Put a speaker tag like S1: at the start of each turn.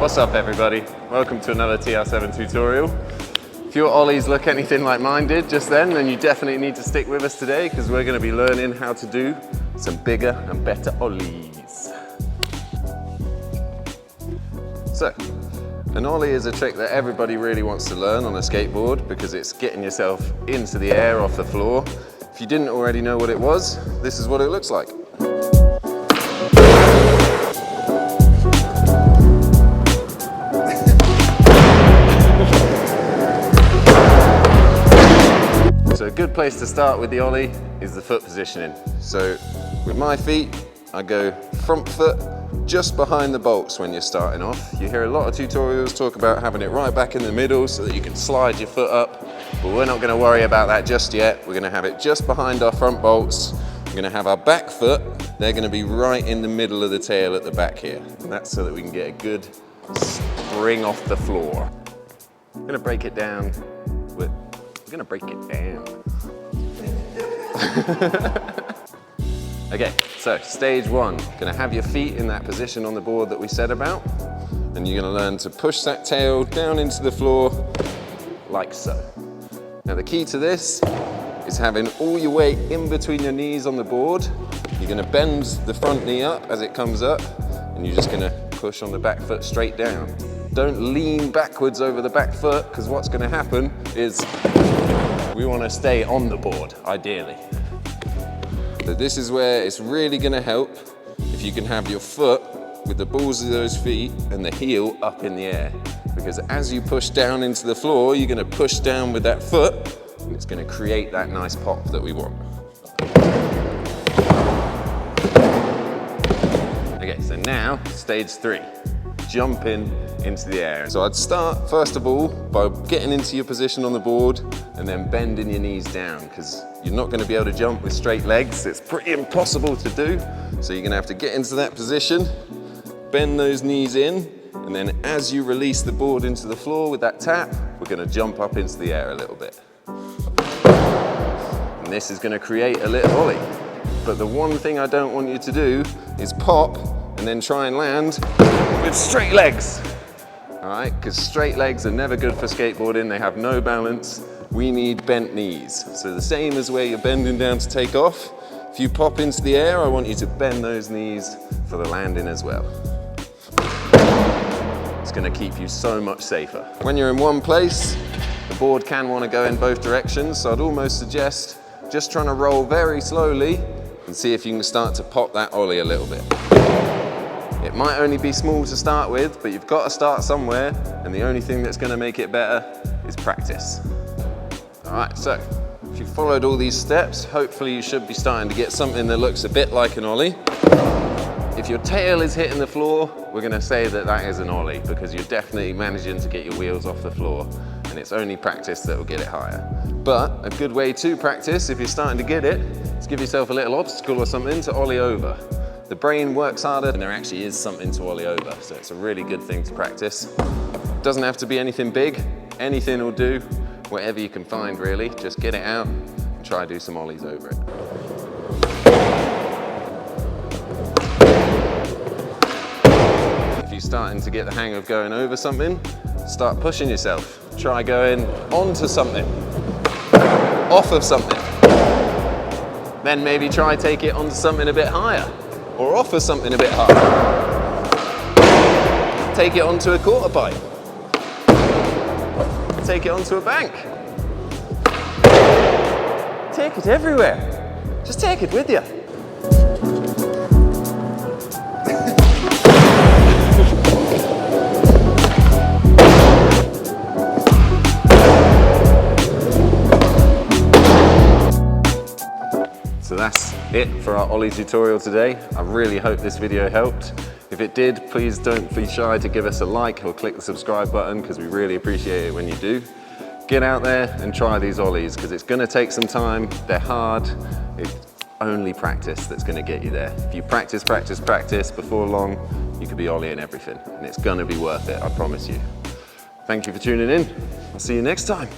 S1: What's up everybody? Welcome to another TR7 tutorial. If your ollies look anything like mine did just then you definitely need to stick with us today because we're going to be learning how to do some bigger and better ollies. So, an ollie is a trick that everybody really wants to learn on a skateboard because it's getting yourself into the air off the floor. If you didn't already know what it was, this is what it looks like. So a good place to start with the ollie is the foot positioning. So with my feet, I go front foot just behind the bolts when you're starting off. You hear a lot of tutorials talk about having it right back in the middle so that you can slide your foot up, but we're not going to worry about that just yet. We're going to have it just behind our front bolts. We're going to have our back foot. They're going to be right in the middle of the tail at the back here. And that's so that we can get a good spring off the floor. I'm going to break it down with I'm gonna break it down. Okay, so stage one, gonna have your feet in that position on the board that we said about, and you're gonna learn to push that tail down into the floor like so. Now the key to this is having all your weight in between your knees on the board. You're gonna bend the front knee up as it comes up, and you're just gonna push on the back foot straight down. Don't lean backwards over the back foot, because what's going to happen is we want to stay on the board, ideally. So this is where it's really going to help if you can have your foot with the balls of those feet and the heel up in the air. Because as you push down into the floor, you're going to push down with that foot, and it's going to create that nice pop that we want. Okay, so now, stage three. Jumping into the air. So I'd start first of all by getting into your position on the board and then bending your knees down because you're not going to be able to jump with straight legs. It's pretty impossible to do. So you're going to have to get into that position, bend those knees in, and then as you release the board into the floor with that tap, we're going to jump up into the air a little bit. And this is going to create a little ollie. But the one thing I don't want you to do is pop and then try and land with straight legs. All right, because straight legs are never good for skateboarding. They have no balance. We need bent knees. So the same as where you're bending down to take off, if you pop into the air, I want you to bend those knees for the landing as well. It's gonna keep you so much safer. When you're in one place, the board can want to go in both directions, so I'd almost suggest just trying to roll very slowly and see if you can start to pop that ollie a little bit. It might only be small to start with, but you've got to start somewhere, and the only thing that's going to make it better is practice. All right, so if you followed all these steps, hopefully you should be starting to get something that looks a bit like an ollie. If your tail is hitting the floor, we're going to say that that is an ollie because you're definitely managing to get your wheels off the floor, and it's only practice that will get it higher. But a good way to practice, if you're starting to get it, is give yourself a little obstacle or something to ollie over. The brain works harder and there actually is something to ollie over, so it's a really good thing to practice. Doesn't have to be anything big, anything will do, whatever you can find really. Just get it out and try to do some ollies over it. If you're starting to get the hang of going over something, start pushing yourself. Try going onto something, off of something. Then maybe try take it onto something a bit higher. Or off of something a bit higher. Take it onto a quarter pipe. Take it onto a bank. Take it everywhere. Just take it with you. So that's it for our ollie tutorial today. I really hope this video helped. If it did, please don't be shy to give us a like or click the subscribe button because we really appreciate it when you do. Get out there and try these ollies because it's going to take some time. They're hard. It's only practice that's going to get you there. If you practice, practice, practice, before long, you could be ollieing everything and it's going to be worth it, I promise you. Thank you for tuning in. I'll see you next time.